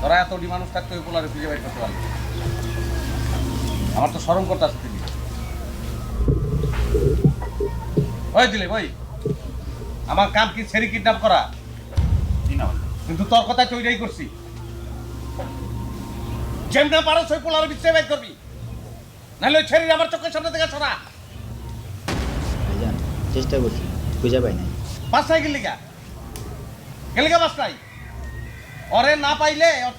তোরা এত মানুষ থাকতে ওই পোলারে খুঁজে বের করতে পারলি? আমার তো শরম করতে আসতে দিবি। ওই দিলে ওই আমার কাম কি ছেড়ে কিডন্যাপ করা? কিন্তু তোর কথা চইরাই করছি। যেমন পারো ওই পোলারে বিচ্ছে বের করবি, নাহলে ওই ছেড়ে আমার চোখের সামনে থেকে সরা। ভাইজান চেষ্টা করছি, খুঁজে পাই নাই। বাসায় গেলিগা গেলিগা বাসায় ওরে না পাইলে ওর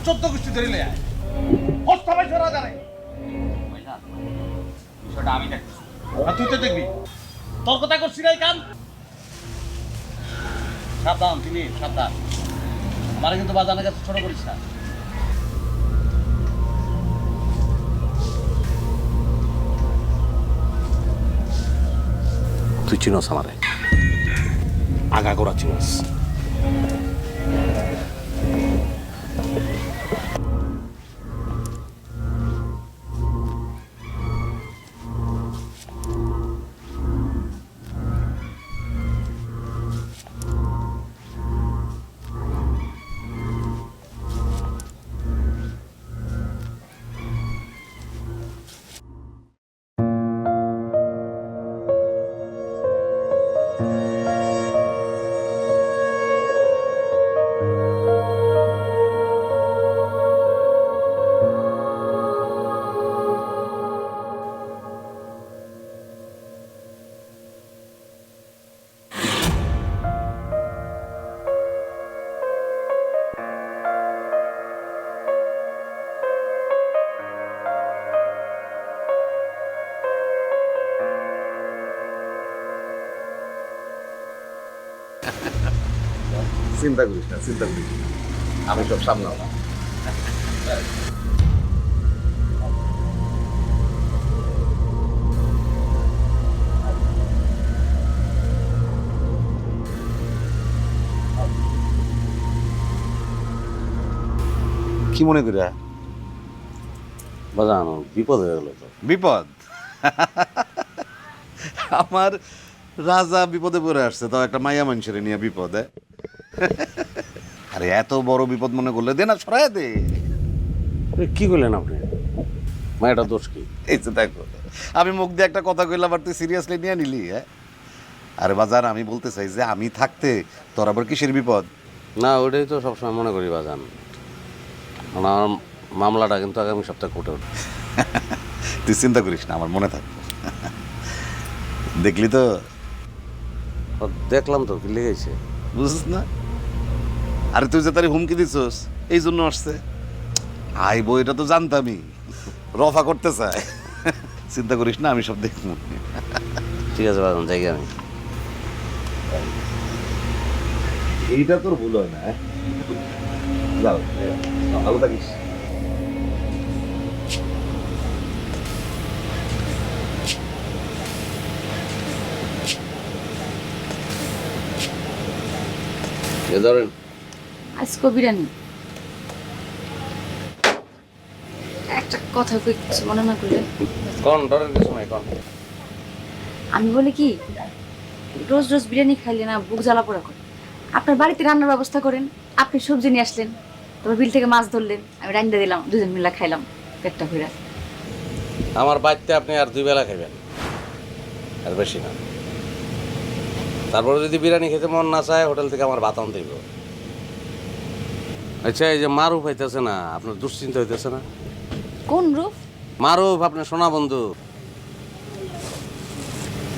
14 গোষ্ঠী ধরিলে আয় অস্তা পাই সরা জানে। বিষয়টা আমি দেখছি, আর তুই তো দেখবি। তোর কথা করছি না এই কাম। সাবধান তিনি, সাবধান। আমার কিন্তু বাজানের কাছে ছোট করিস না। তুই চিনস আমারে, আগাগোড়া চিনস। চিন্তা করিস না, চিন্তা করিস না, আমি সব সামলাম। কি মনে করিয়া? বাজানো বিপদ হয়ে গেল তো। বিপদ? আমার রাজা বিপদে পড়ে আসছে, তাও একটা মাইয়া মানুষের নিয়ে বিপদে। আরে এত বড় বিপদ মনে করলে দে না, সরাই দে। কি করলেন আপনি? মায়েরটা দোষ কি? এই তো দেখো, আমি মুখ দিয়ে একটা কথা কইলাম আর তুই সিরিয়াসলি নিয়ে নিলি। হ্যাঁ, আরে বাজার, আমি বলতে চাই যে আমি থাকতে তোর আবার কিসের বিপদ? না, ওইটাই তো সবসময় মনে করি বাজান। আমার মামলাটা কিন্তু আগামী সপ্তাহে কোর্টে উঠবে। তুই চিন্তা করিস না, আমার মনে থাকবে। দেখলি তো? দেখলাম তো, কি লেগেছে বুঝছিস না? আরে তুই যে তারে হুমকি দিছস এই জন্য আসছে। আইবো এটা তো জানতামই, রফা করতে চায়। চিন্তা করিস না, আমি সব দেখবো। ঠিক আছে বাজান, যাই আমি। এইটা তোর ভুল হয় না। যাও, ভালো থাকিস। ধরেন আজকে বিরিয়ানি একটা কথা কই, কিছু মনে না করলে। কন, ডরের কিছু নাই, কন। আমি বলি কি, রোজ রোজ বিরিয়ানি খাইলে না বুক জ্বালা পোড়া করে। আপনার বাড়িতে রান্নার ব্যবস্থা করেন, আপনি সবজি নিয়ে আসলেন, তারপর বিল থেকে মাছ ধরলেন, আমি রান্না দিলাম, দুজন মিলে খাইলাম পেটটা ভরে। আমার বাড়িতে আপনি আর 2 বেলা খাইবেন, আর বেশি না। তারপরে যদি বিরিয়ানি খেতে মন না চায়, হোটেল থেকে আমার ভাত আনতে হইব। আচ্ছা, এই যে মারুফ হইতেছে না, আপনার দুশ্চিন্তা হইতেছে না? কোন রূপ? মারুফ, আপনার সোনা বন্ধু।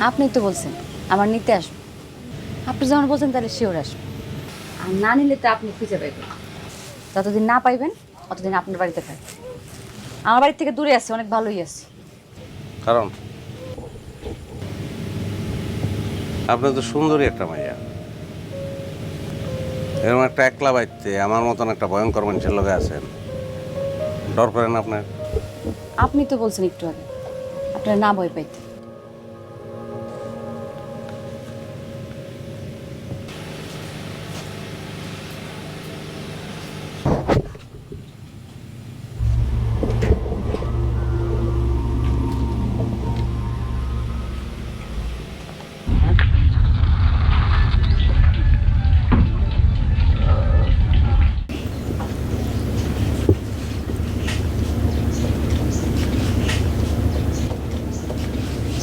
আপনি তো বলছেন আমার নিতে আসবে, আপনি যখন বলছেন তাহলে শিওর আসবে। আর না নিলে তো আপনি খুঁজে পাইবেন। যতদিন না পাইবেন অতদিন আপনার বাড়িতে থাকবে। আমার বাড়ি থেকে দূরে আছে, অনেক ভালোই আছে। কারণ আপনি তো সুন্দরী একটা মাইয়া, এরকম একটা একলা বাড়িতে আমার মতন একটা ভয়ঙ্কর মানুষের লগে আছেন, ডর করেন আপনার? আপনি তো বলছেন একটু আগে আপনার না ভয় পাইতে।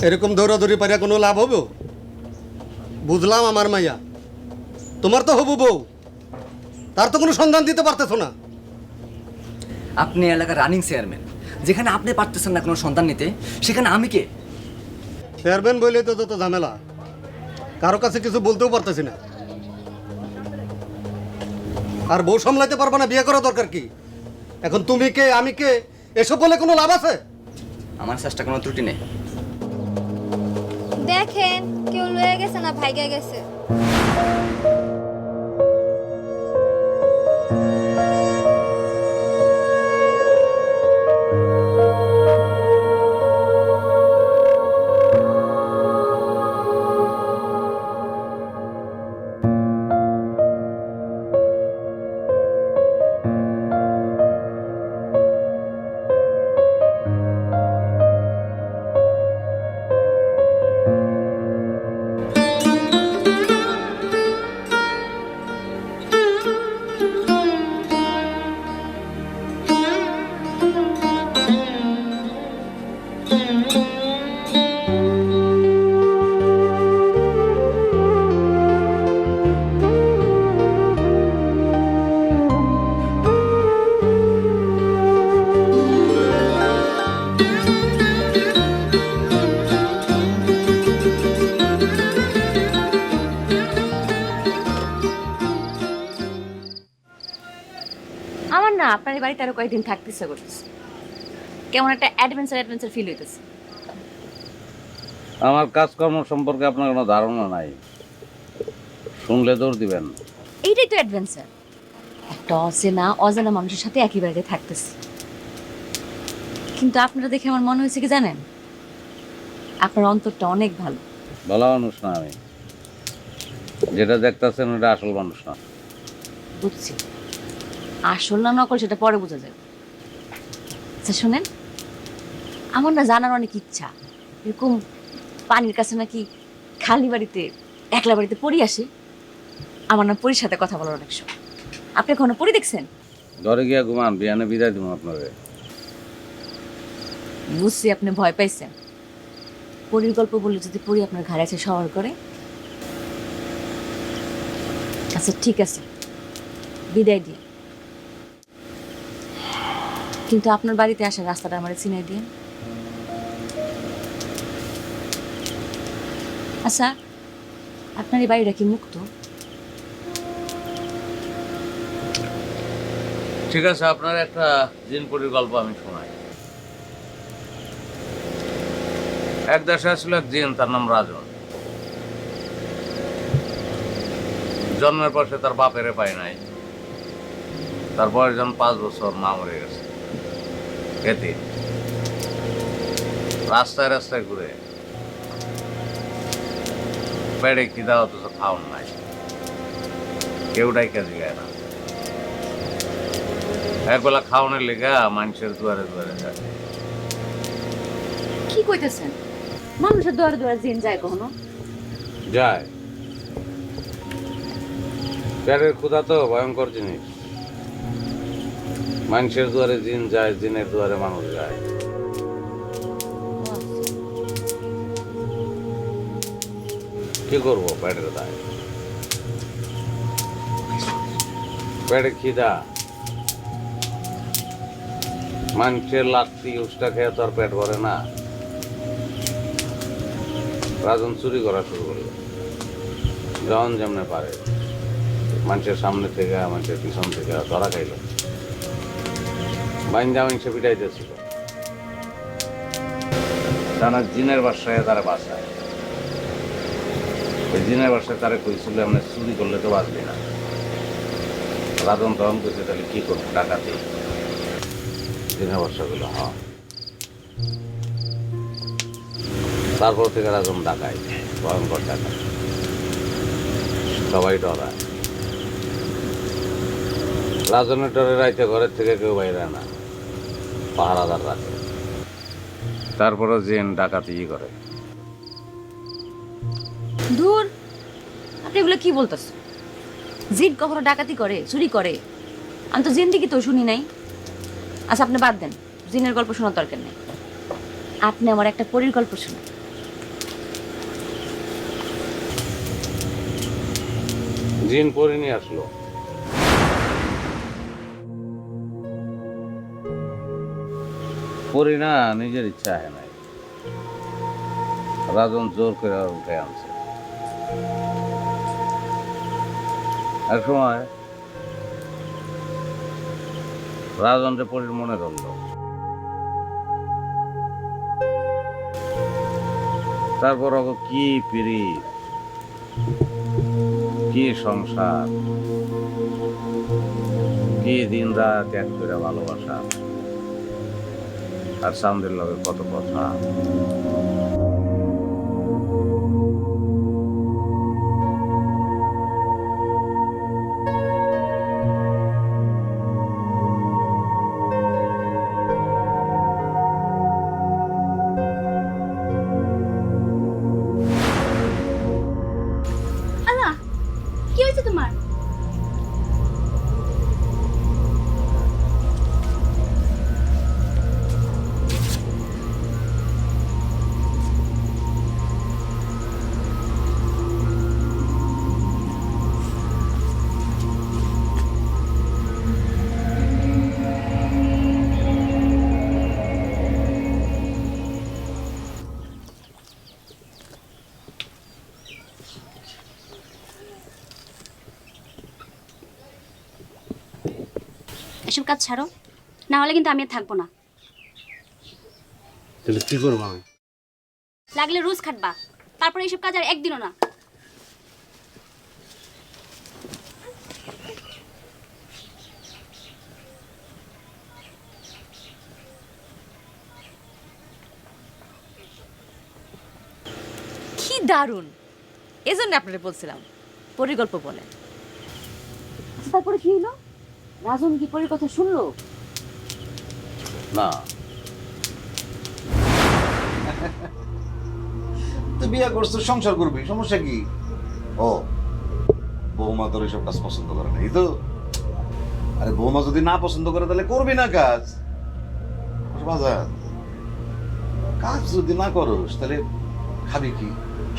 এরকম দৌড়াদৌড়ি পারিয়া কোনো লাভ হবো? বুঝলাম আমার মাইয়া, তোমার তো হবু বউ, তার তো কোনো সন্ধান দিতে পারতেছো না। আপনি এলাকার রানিং চেয়ারম্যান, যেখানে আপনি পারতেছেন না কোনো সন্তান নিতে, সেখানে আমি কে? চেয়ারম্যান বললেই তো যত ঝামেলা, কারো কাছে কিছু বলতেও পারতেছি না। আর বউ সামলাইতে পারবো না, বিয়ে করা দরকার কি? এখন তুমি কে আমি কে এসব বলে কোনো লাভ আছে? আমার চেষ্টা কোনো ত্রুটি নেই। দেখেন কেউ লয়ে গেছে না ভাইগা গেছে। আমার না আপনার এই বাড়িতে আরো কয়েকদিন থাকতে ইচ্ছা করতেছে। কেমন একটা অ্যাডভেঞ্চার ফিল হইতেছে। আমার কাজকর্ম সম্পর্কে আপনার কোনো ধারণা নাই, শুনলে দৌড় দিবেন। এইটাই তো অ্যাডভেঞ্চার, একটা অজানা মানুষের সাথে একই বাড়িতে থাকতেছে। কিন্তু আপনারা দেখে আমার মনে হয়েছে কি জানেন, আপনার অন্তরটা অনেক ভালো। ভালো মানুষ না আমি, যেটা দেখতেছেন ওটা আসল মানুষ না। বুঝছি, আসল না নকল সেটা পরে বোঝা যাবে। আচ্ছা শোনেন, আমার না জানার অনেক ইচ্ছা, এরকম পানির কাছে নাকি খালি বাড়িতে একলা বাড়িতে পড়ি আসে। আমার না পরির সাথে কথা বলার অনেক শখ। আপনি এখনো পড়ি দেখছেন? ঘরে গিয়া ঘুমান, বিয়ানে বিদায় দিব আপনাকে। বুঝছি আপনি ভয় পাইছেন। পরীর গল্প বললে যদি পরী আপনার ঘাড়ে আছে সওয়ার করে। আচ্ছা ঠিক আছে, বিদায় দিয়ে, কিন্তু আপনার বাড়িতে আসার রাস্তাটা আমার চিনাই দিন। আচ্ছা আপনার এই বাড়িটা কি মুক্ত? ঠিক আছে, আপনার একটা জিনপুরির গল্প আমি শোনাই। এক দেশে ছিল এক জিন, তার নাম রাজন। জন্মের পর সে তার বাপেরে পায় নাই। তার বয়স যখন 5 বছর, মা মরে গেছে। এতে রাস্তায় রাস্তায় ঘুরে পেড়ে খিদা অথচ খাওয়ান নাই, কেউ ডাইকা জিগায় না। একবেলা খাওয়ানোর লেগা মানুষের দুয়ারে দুয়ারে যায়। কি কইতেছেন? মানুষের দুয়ারে দুয়ারে জিন যায় কখনো? যায়, পেটের ক্ষুধা তো ভয়ঙ্কর জিনিস। মানুষের দুয়ারে জিন যায়, জিনের দুয়ারে মানুষ যায়। কি করবো, পেটের দায়, পেটে খিদা। মানুষের লাত্তি উষ্টা খেয়ে তো আর পেট ভরে না। রাজন চুরি করা শুরু করলো, যখন যেমনে পারে। মানুষের সামনে থেকে, মানুষের পিছন থেকে ধরা খাইল। বাইন্দা মানুষে পিটাইতেছিল। তারা জিনের বাসায় তারা বাসায়, ওই জিনের বাসায় তারা কইছিল এমনি চুরি করলে তো বাঁচবি না। রাজন তখন কইছে তাহলে কি করবো, ডাকাতি। জিনের বাসা গুলো হ্যাঁ। তারপর থেকে রাজন ডাকায়, ভয়ঙ্কর ডাকায়, সবাই ডরায়। রাজনের ডরে রাইতে ঘরের থেকে কেউ বাইরে না, পাহারাদার রাখে। তারপরে জিন ডাকাতি করে। দূর, আপনি এগুলো কি বলতেছেন? জিন কখনো ডাকাতি করে, চুরি করে? আমি তো জিন্দিগি তো শুনি নাই। আচ্ছা আপনি বাদ দেন, জিনের গল্প শোনার দরকার নেই। আপনি আমার একটা পরীর গল্প শুনুন। জিন পরে নিয়ে আসলো। পরি না নিজের ইচ্ছা হয় নাই, রাজন জোর করে উঠে আনছে। এক সময় রাজনরে পরির মনে ধরল, তারপর ওকে কি পিরিত, কি সংসার, কি দিন রাত এক করে ভালোবাসা, আর সামদের লগে কত কথা। আল্লাহ, কি হয়েছে তোমার? এসব কাজ ছাড়ো, না হলে কিন্তু আমি আর থাকবো না। তাহলে কি করবো আমি? লাগলে রোজ খাটবা, তারপরে এইসব কাজ আর একদিনও না। কি দারুণ, এজন্য আপনারে বলছিলাম পরিকল্প বলে। আচ্ছা, তারপরে কি হলো? রাজন কি পরির কথা শুনলো? না, তুই বিয়ে করছিস, সংসার করবি, সমস্যা কি? ও বৌমা তোর এসব কাজ পছন্দ করে না, এই তো। আরে বৌমা যদি না পছন্দ করে তাহলে করবি না কাজ। বাজার কাজ যদি না করস তাহলে খাবি কি,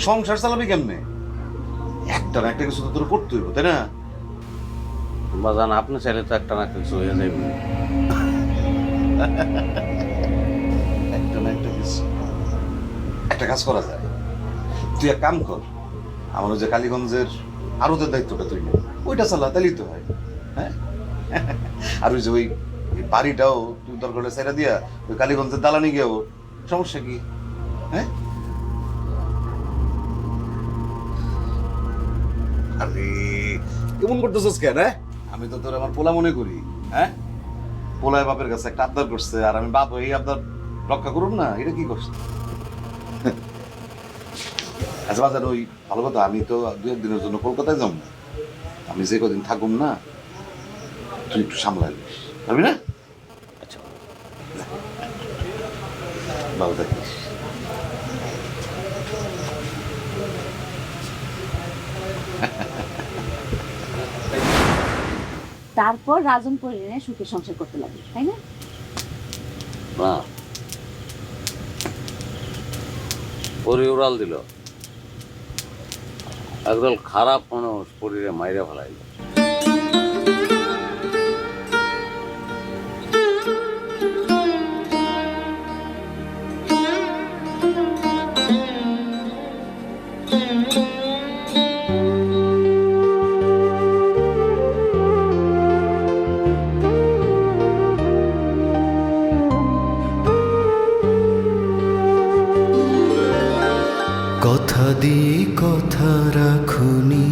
সংসার চালাবি কেমনে? একটা না একটা কিছু তো তোর করতে হইব, তাই না? বাজান আপনি চাইলে তো একটা না কিছু হয়ে যাবে। একটা না একটা কিছু, একটা কাজ করা যায়। তুই এক কাম কর, আমার ওই যে কালীগঞ্জের আরতের দায়িত্বটা তুই নে, ওইটা চালা, তাহলেই তো হয়। হ্যাঁ, আর ওই যে ওই বাড়িটাও তুই দরকার হলে ছেড়ে দিয়া ওই কালীগঞ্জের দালানি গিয়েও, সমস্যা কি? হ্যাঁ, আরে কেমন করতেছিস কেন? আমি তো তোর আমার পোলা মনে করি। হ্যাঁ, পোলায় বাপের কাছে একটা আবদার করছে, আর আমি বাপ এই আবদার রক্ষা করুন না, এটা কি করছে? আচ্ছা বাজার, ওই ভালো কথা, আমি তো দু একদিনের জন্য কলকাতায় যাবো না, আমি যে কদিন থাকুম না তুই একটু সামলাই নিস, পারবি না? আচ্ছা, ভালো থাকিস। তারপর রাজন পরিণে সুখে সংসার করতে লাগবে, তাই না? না, পরি উড়াল দিল, একদল খারাপ মানুষ পরিরে মাইরে ফেলাইল। কথা দিয়ে কথা রাখুনি,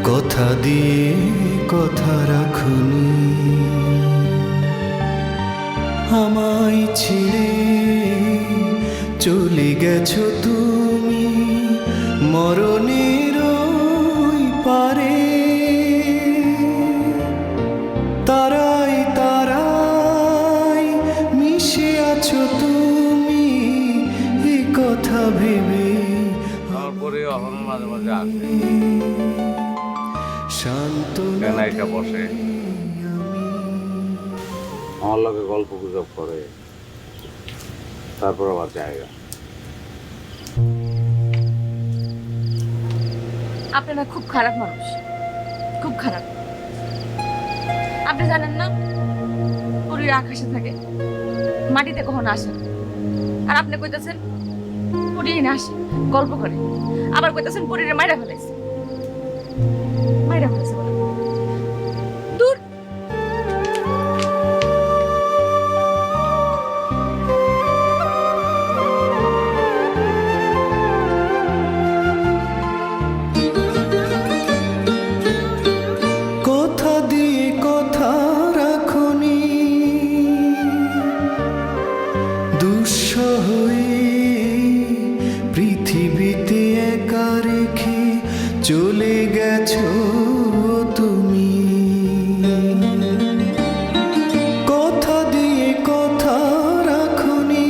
কথা দিয়ে কথা রাখুনি, আমায় ছেড়ে চলে গেছো তুমি মরণের ওই পারে। তারাই তারাই মিশে আছো তুমি, এই কথা ভেবে আমার পরে এখন মাঝে মাঝে আসে, শান্ত কেনাইটা বসে, আমার লগে গল্প গুজব করে, তারপর আবার জায়গা। আপনি না খুব খারাপ মানুষ, খুব খারাপ। আপনি জানেন না পরীর আকাশে থাকে, মাটিতে কখনো আসে না। আর আপনি কইতেছেন পরী না আসে, গল্প করে। আবার কইতেছেন পরীরে মাইরা ফেলাইছে, মাইরা ফেলাইছে বলে। দূর। কথা দিয়ে কথা রাখনি, দুঃসহয়ে পৃথিবীতে একা রেখে চলে গেছো তুমি। কথা দিয়ে কথা রাখনি,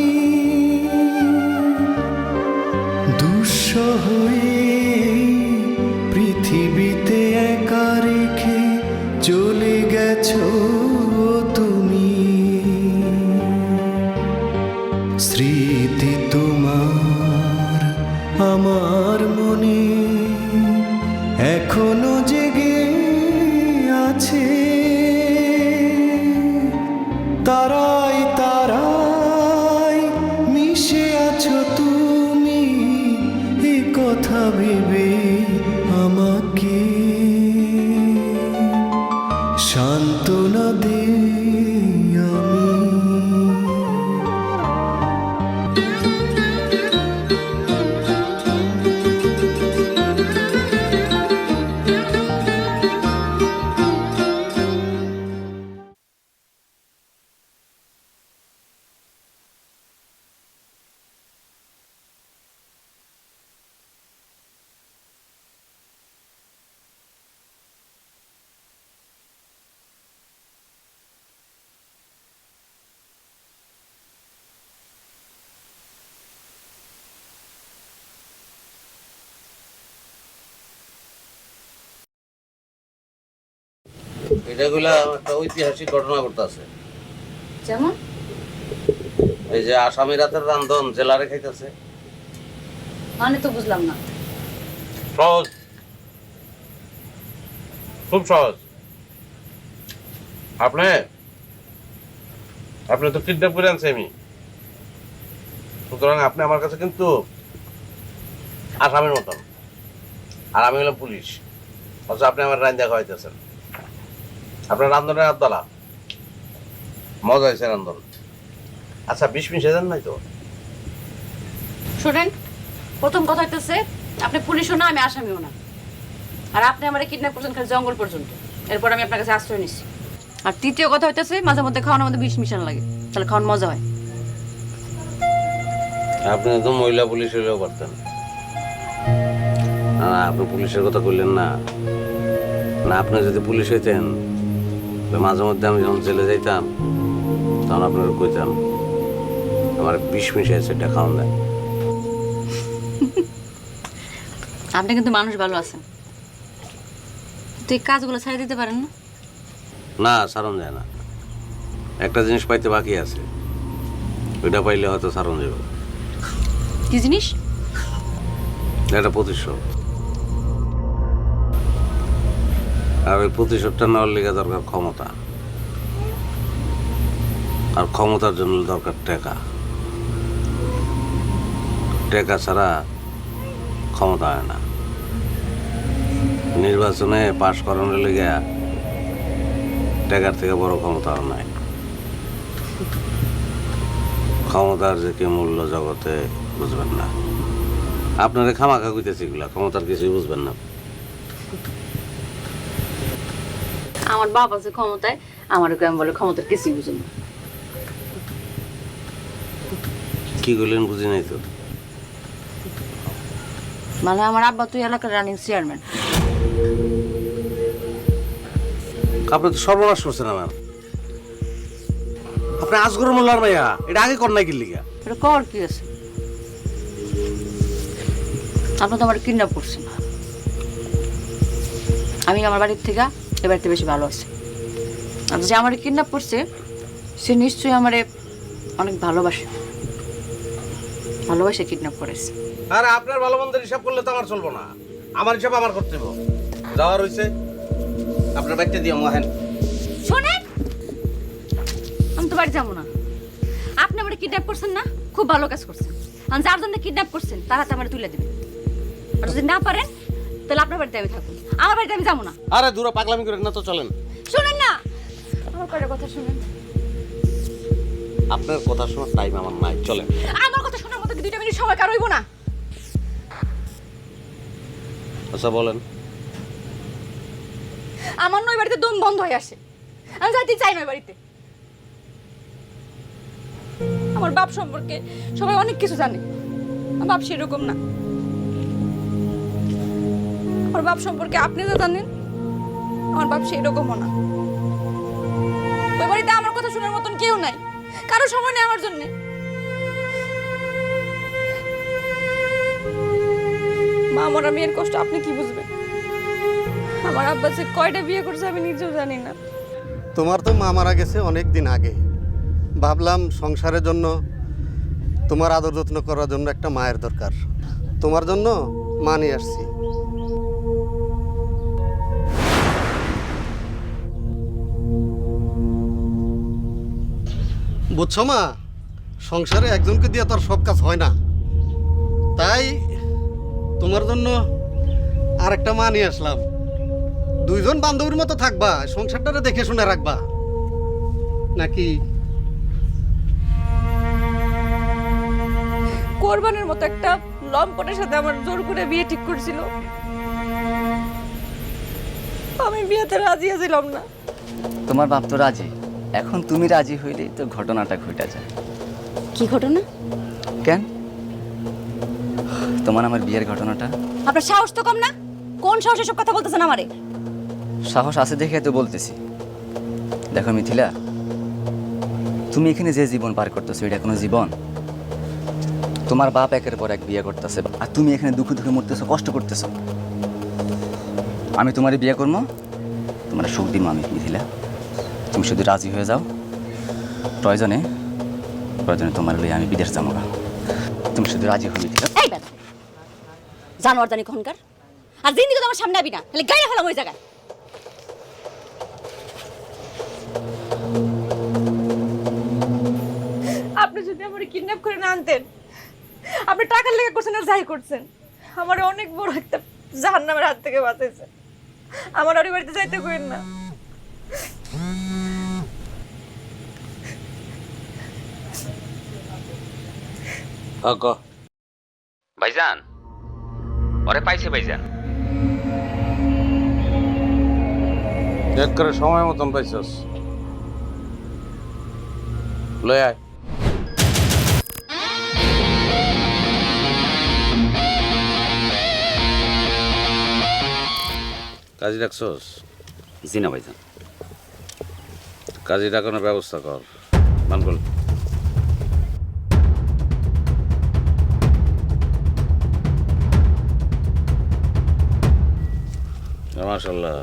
দুঃসহয়ে পৃথিবীতে একা রেখে চলে গেছো তুমি। স্মৃতি তোমার আমার মনে এখনো জেগে আছে, তারাই তারাই মিশে আছো তুমি। এ কথা ভেবে আমাকে সান্ত্বনা দে আমি। এটাগুলা একটা ঐতিহাসিক ঘটনা ঘটতেছে। যেমন? এই যে আসামি রাতের রান্ধন জেলারে খাইতেছে। মানে তো বুঝলাম না। সহজ, খুব সহজ। আপনি তো কিডন্যাপ করে আনছে আমি, সুতরাং আপনি আমার কাছে কিন্তু আসামির মতন, আর আমি হলাম পুলিশ। অথচ আপনি আমার রান্দা খাওয়াইতেছেন। আপনার রান্ধনের আবদালা মজা হয়েছে রান্ধন। আচ্ছা, বিষ মিশে যান নাই তো? শোনেন, প্রথম কথা হইতেছে আপনি পুলিশও না, আমি আসামিও না। আর আপনি আমার কিডন্যাপ করছেন খালি জঙ্গল পর্যন্ত, এরপর আমি আপনার কাছে আশ্রয় নিচ্ছি। আর তৃতীয় কথা হইতেছে মাঝে মধ্যে খাওয়ানোর মধ্যে বিষ মিশানো লাগে, তাহলে খাওয়ান মজা হয়। আপনি তো মহিলা পুলিশ হলেও পারতেন। আপনি পুলিশের কথা বললেন না। না, আপনি যদি পুলিশ হইতেন মাঝে মধ্যে আমি যখন জেলে যাইতাম তখন আপনার কইতাম আমার বিষ মিশিয়েছে, এটা খাওয়ান দেয়। আপনি কিন্তু মানুষ ভালো আছেন, তো এই কাজগুলো ছেড়ে দিতে পারেন না? না, সারণ যায় না। একটা জিনিস পাইতে বাকি আছে, ওইটা পাইলে হয়তো সারণ যাবে। কি জিনিস? একটা প্রতিশোধ। আর ওই প্রতিশোধটা নেওয়ার লেগে দরকার ক্ষমতা, আর ক্ষমতার জন্য দরকার টাকা। টাকা ছাড়া ক্ষমতা হয় না। নির্বাচনে পাশ করানোর লেগে টাকার থেকে বড় ক্ষমতা আর নাই। ক্ষমতার যে কি মূল্য জগতে বুঝবেন না। আপনারা খামাখা কইতেছি এগুলা, ক্ষমতার কিছুই বুঝবেন না। আমার বাপ আছে ক্ষমতায়, আমার আমি বলে ক্ষমতার কিছুই বুঝেন না। কি করলেন বুঝি নাই তো। মানে আমার আব্বা তুই এলাকার রানিং চেয়ারম্যান। আপনি তো সর্বনাশ করছেন আমার। আপনি আজগর মোল্লার মাইয়া, এটা আগে কর নাই কি লিগা? এটা কর কি আছে? আপনি তো আমার কিডন্যাপ করছেন। আমি আমার বাড়ির থেকে এ বাড়িতে বেশি ভালো আছি। আর যে আমার কিডন্যাপ করছে সে নিশ্চয়ই আমারে অনেক ভালোবাসে, ভালোবাসে কিডন্যাপ করেছে। আরে আপনার ভালো মন্দের হিসাব করলে তো আমার চলবো না। আমার হিসাব আমার করতে হবে। যাওয়ার হয়েছে আপনার বাচ্চা দিয়ে মহেন। শোনেন, আমি তো বাড়ি যাবো না। আপনি আমার কিডন্যাপ করছেন না, খুব ভালো কাজ করছেন। আর যার জন্য কিডন্যাপ করছেন তার হাতে আমার তুলে দেবেন। আর যদি না পারেন তাহলে আপনার বাড়িতে আমি থাকবো, আমার বাড়িতে আমি যাবো না। আরে দূরে পাগলামি করেন না তো, চলেন। শুনেন না, আমার কয়টা কথা শুনেন। আপনার কথা শোনার টাইম আমার নাই, চলেন। আমার কথা শোনার মতো কি 2 মিনিট সময় কার হইব না? আচ্ছা বলেন। আমার নয় বাড়িতে দম বন্ধ হয়ে আসে, আমি যাইতে চাই না ওই বাড়িতে। আমার বাপ সম্পর্কে সবাই অনেক কিছু জানে, আমার বাপ সেরকম না। আমার বাপ সম্পর্কে আপনি যা জানেন, আমার বাপ সেরকমও না। ওই বাড়িতে আমার কথা শোনার মতন কেউ নাই, কারো সময় নেই আমার জন্য। মা মরা মেয়ের কষ্ট আপনি কি বুঝবেন? আমার আব্বা যে কয়টা বিয়ে করছে আমি নিজেও জানি না। তোমার তো মা মারা গেছে অনেক দিন আগে। ভাবলাম সংসারের জন্য, তোমার আদর যত্ন করার জন্য একটা মায়ের দরকার। তোমার জন্য মা নিয়ে আসছি। বুঝছো মা, সংসারে একজনকে দিয়ে তার সব কাজ হয় না। তাই তোমার জন্য আর একটা মা নিয়ে আসলাম। 2 জন বান্ধবীর মতো থাকবা, সংসারটারে দেখে শুনে রাখবা নাকি? কোরবানের মতো একটা লম্পটের সাথে আমার জোর করে বিয়ে ঠিক করছিল, আমি বিয়েতে রাজি ছিলাম না। তোমার বাপ তো রাজি, এখন তুমি রাজি হইলেই তো ঘটনাটা ঘটে যায়। কি ঘটনা? কেন? তোমার আমার বিয়ের ঘটনাটা। আপনার সাহস তো কম না? কোন সাহসে সব কথা বলতেছেন আমারে? সাহস আছে দেখে তো বলতেছি। দেখো মিথিলা, তুমি এখানে যে জীবন পার করতেছো এটা কোনো জীবন? তোমার বাপ একের পর এক বিয়ে করতেছে, আর তুমি এখানে দুঃখে দুঃখে মরতেছো, কষ্ট করতেছো। আমি তোমার বিয়ে করবো, তোমার সুখ দিব আমি মিথিলা। তুমি শুধু রাজি হয়ে যাও, প্রয়োজনে তোমার লইয়া আমি বিদেশ যাবো না। তুমি শুধু রাজি হয়ে মিথিলা। এই বেটা জানোয়ার জানি কখনকার, আর জিন্দিগি তো আমার সামনে আবি না, তাহলে গায়ে ফেলাম ওই জায়গায়। আপনি যদি আমার কিডন্যাপ করে না আনতেন, আপনি টাকার লেগে করছেন আর যাই করছেন, আমার অনেক বড় একটা জাহান্নামের হাত থেকে বাঁচাইছে। আমার ওই বাড়িতে যাইতে কইেন না। ভাইজান, ওরে পাইছে ভাইজান। এক করে সময় মতন পাইছস, লই আয়। কাজী ডাকছস? জি না ভাইজান। কাজী ডাকানোর ব্যবস্থা কর। মানকুল, মাশাআল্লাহ,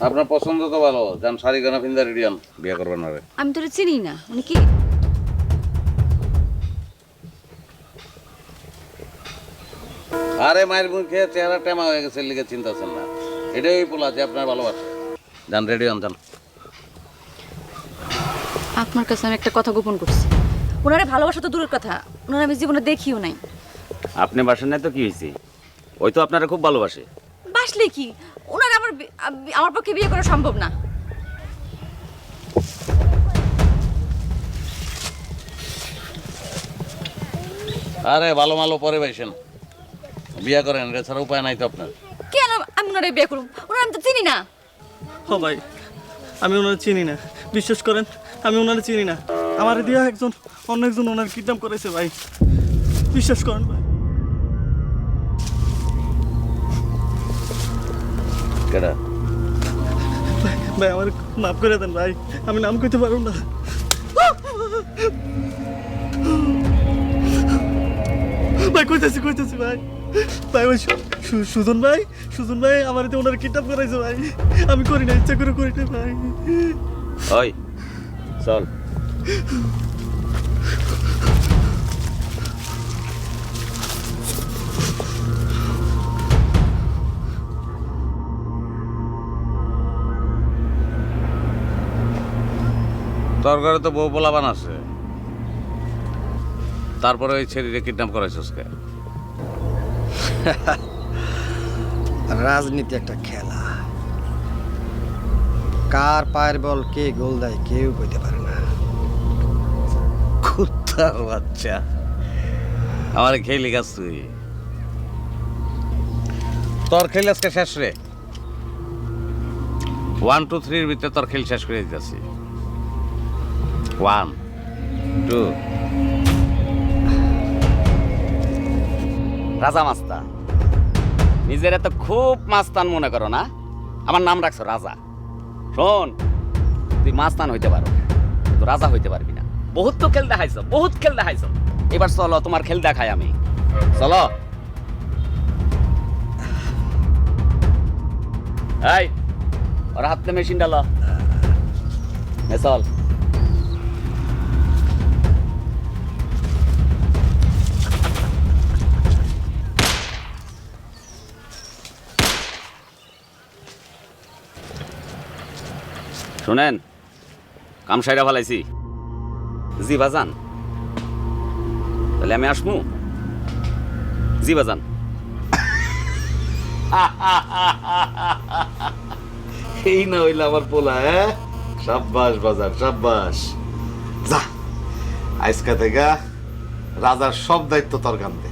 আপনার পছন্দ তো ভালো। যান শাড়ি গানা পিন্দা রেডিয়ান, বিয়ে করবেন না রে। আমি তোরে চিনি না, উনি কি? আরে মায়ের মুখে চেহারা টেমা হয়ে গেছে, লিগে চিন্তা আছেন না। এটাই ওই পোলা যে আপনার ভালোবাসে। যান রেডিয়ান যান। আপনার কাছে আমি একটা কথা গোপন করছি। ওনারে ভালোবাসা তো দূরের কথা, ওনারা আমি জীবনে দেখিও নাই। আপনি বাসেন নাই তো কি হয়েছে? ওই তো আপনারা খুব ভালোবাসে। বাসলে কি, ওনারা আমার পক্ষে বিয়ে করা সম্ভব না। আরে ভালো মালো পরে বাইছেন, বিয়ে করেন, এছাড়া উপায় নাই তো আপনার। কেন আমি ওনারে বিয়ে করুম? ওনারা আমি তো চিনি না। ও ভাই, আমি ওনার চিনি না, বিশ্বাস করেন, আমি ওনার চিনি না। আমার দিয়া অন্য একজন ওনার কিডন্যাপ করেছে ভাই, বিশ্বাস করেন ভাই। কেডা? ভাই আমার মাফ করে দেন ভাই, আমি নাম কইতে পারব না। ভাই কইতেছি ভাই, ভাই ওই সুজন ভাই আমার তো ওনার কিডন্যাপ করাইছে ভাই, আমি করি না, ইচ্ছা করে করি না ভাই। ওই চল। তোর ঘরে তো বউ পোলাবান আছে, তারপরে ওই ছেলেকে কিডন্যাপ করাইছিস কে? রাজনীতি একটা খেলা, কার পায়ের বল কে গোল দেয় কেউ কইতে পারে না। কুত্তার বাচ্চা, আমার খেলি গাছ তুই। তোর খেল আজকে শেষ রে। 1 2 3 ভিতরে তোর খেল শেষ করে দিতেছি। 1 2। রাজা মাস্তা, নিজের এত খুব মাস্তান মনে করো না? আমার নাম রাখছো রাজা। শোন, তুই মাস্তান হইতে পারো কিন্তু রাজা হইতে পারবি না। বহুত তো খেল দেখাইছো, বহুত খেল দেখাইছো। এবার চলো, তোমার খেল দেখাই আমি। চলো। এই, ওর হাতে মেশিন ডালো। চল। শুনেন, কাম সাইরা ফেলাইছি। জি বাজান, তাহলে আমি আসমু? জি বাজান। এই না হইলে আমার পোলা। সাব্বাস বাজার, সাব্বাস। যা, আজকা থেকে রাজার সব দায়িত্ব তোর কাঁধে।